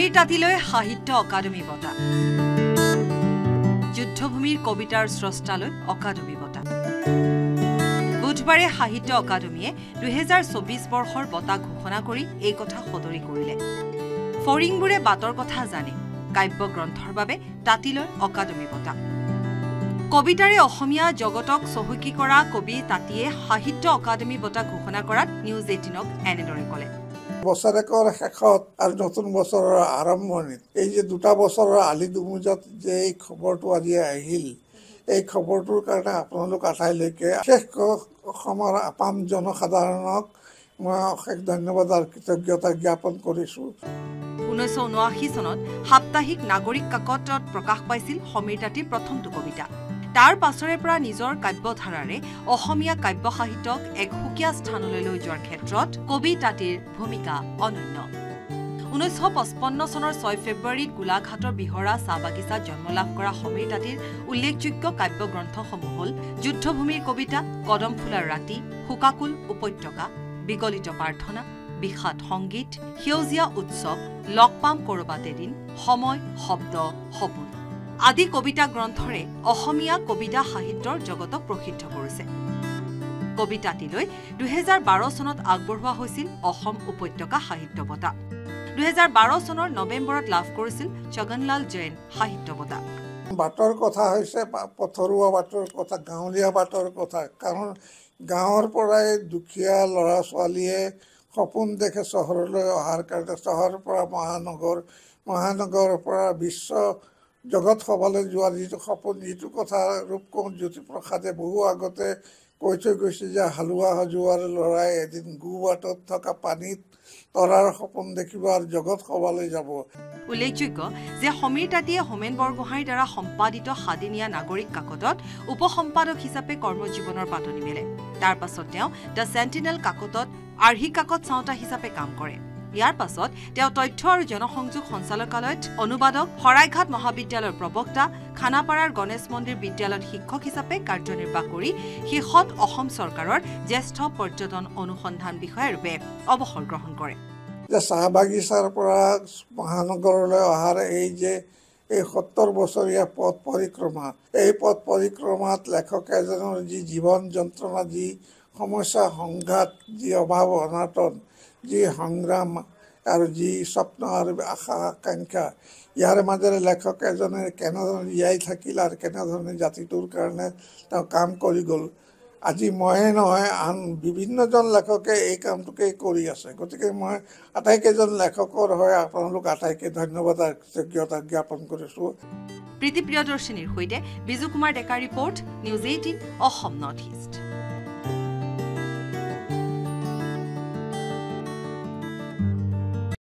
সমীৰ তাঁতীলৈ সাহিত্য অকাডেমী বঁটা যুদ্ধভূমিৰ কবিতাৰ স্ৰষ্টালৈ অকাডেমী বঁটা বুধবাৰে সাহিত্য অকাডেমীয়ে 2024 বৰ্ষৰ বঁটা ঘোষণা কৰি এই কথা সদৰি কৰিলে ফৰিংবোৰে বাতৰ কথা জানে কাব্য গ্ৰন্থৰ বাবে তাঁতীলৈ অকাডেমী বঁটা কবিতাৰে অসমীয়া জগতক চহকী কৰা কবি তাঁতীয়ে সাহিত্য অকাডেমী বঁটা ঘোষণা কৰাত নিউজ 18ক এনেদৰে ক'লে বছৰেকৰ শেষত আৰু নতুন বছৰৰ আৰম্ভণিত এই যে দুটা বছৰৰ আলি দুমুজত যে এই খবৰটো আজি আহিল এই খবৰটোৰ কাৰণে আপোনালোক আটাইলৈকে বিশেষ অসমৰ আপাম জনসাধাৰণক মই অশেষ ধন্যবাদ আৰু কৃতজ্ঞতা জ্ঞাপন কৰিছোঁ 1979 চনত সাপ্তাহিক নাগৰিক কাকতত প্ৰকাশ পাইছিল সমীৰ তাঁতীৰ প্ৰথমটো কবিতা তাৰ পাছৰে পৰা নিজৰ কাব্যধাৰাৰে অসমীয়া কাব্য সাহিত্যক এক সুকীয়া স্থানলৈ লৈ যোৱাৰ ক্ষেত্ৰত কবি তাঁতীৰ ভূমিকা অনন্য 1955 চনৰ 6 ফেব্ৰুৱাৰীত গোলাঘাটৰ বিহৰা চাহ বাগিচাত জন্ম লাভ কৰা সমীৰ তাঁতীৰ উল্লেখযোগ্য কাব্য গ্ৰন্থসমূহ হ'ল যুদ্ধভূমিৰ কবিতা কদম ফুলাৰ ৰাতি হুকাকুল উপত্যকা বিগলিত প্ৰাৰ্থনা বিষাদ সংগীত সেউজীয়া উৎসৱ লগ পাম কৰবাত এদিন সময় শব্দ সপোন আদি কবিতা গ্ৰন্থৰে অসমীয়া কবিতা সাহিত্যৰ জগতক প্ৰসিদ্ধ কৰিছে কবিতাটিলৈ 2012 চনত আগবঢ়োৱা হৈছিল অসম উপত্যকা সাহিত্য বঁটা 2012 চনৰ নৱেম্বৰত লাভ কৰিছিল ছগনলাল জৈন সাহিত্য বঁটা বাটৰ কথা হৈছে পথৰুৱা বাটৰ কথা গাঁৱলীয়া বাটৰ কথা কাৰণ গাঁৱৰ পৰাই দুখীয়া ল'ৰা ছোৱালীয়ে সপোন দেখে চহৰলৈ অহাৰ কাৰণে চহৰৰ পৰা মহানগৰৰ পৰা বিশ্ব জগত সভালৈ যোৱাৰ যিটো সপোন যিটো কথা ৰূপকোঁৱৰ জ্যোতিপ্ৰসাদে বহু আগতে কৈ থৈ গৈছে যে হালোৱা সজোৱাৰ ল'ৰাই এদিন গুবাটত থকা পানীত তৰাৰ সপোন দেখিব আৰু জগত সভালৈ যাব উল্লেখযোগ্য যে সমীৰ তাঁতীয়ে হোমেন বৰগোহাঁইৰ দ্বাৰা সম্পাদিত সাদিনীয়া নাগৰিক কাকতত উপসম্পাদক হিচাপে কৰ্মজীৱনৰ পাতনি মেলে তাৰ পাছত তেওঁ দ্য চেণ্টিনেল কাকতত আৰ্হি কাকত চাওঁতা হিচাপে কাম কৰে ইয়াৰ পাছত তেওঁ তথ্য আৰু জনসংযোগ সঞ্চালকালয়ত অনুবাদক শৰাইঘাট মহাবিদ্যালয়ৰ প্ৰবক্তা খানাপাৰাৰ গণেশ মন্দিৰ বিদ্যালয়ত শিক্ষক হিচাপে কাৰ্যনিৰ্বাহ কৰি শেষত অসম চৰকাৰৰ জ্যেষ্ঠ পৰ্যটন অনুসন্ধান বিষয়াৰূপে অৱসৰ গ্ৰহণ কৰে যে চাহ বাগিচাৰ পৰা মহানগৰলৈ অহাৰ এই 70 বছৰীয়া পথ পৰিক্ৰমা এই পথ পৰিক্ৰমাত লেখক এজনৰ যি জীৱন যন্ত্ৰণা যি সমস্যা সংঘাত যি অভাৱ অনাটন যি সংগ্ৰাম আৰু যি স্বপ্ন আৰু আশা আকাংক্ষা ইয়াৰ মাজেৰে লেখক এজনে কেনেধৰণে জীয়াই থাকিল আৰু কেনেধৰণে জাতিটোৰ কাৰণে তেওঁ কাম কৰি গ'ল আজি ময়ে নহয় আন বিভিন্নজন লেখকে এই কামটোকেই কৰি আছে গতিকে মই আটাইকেইজন লেখকৰ হৈ আপোনালোক আটাইকে ধন্যবাদ আৰু কৃতজ্ঞতা জ্ঞাপন কৰিছোঁ প্ৰীতি প্ৰিয়দৰ্শিনীৰ সৈতে Biju Kumar Deka report news 18 Assam north east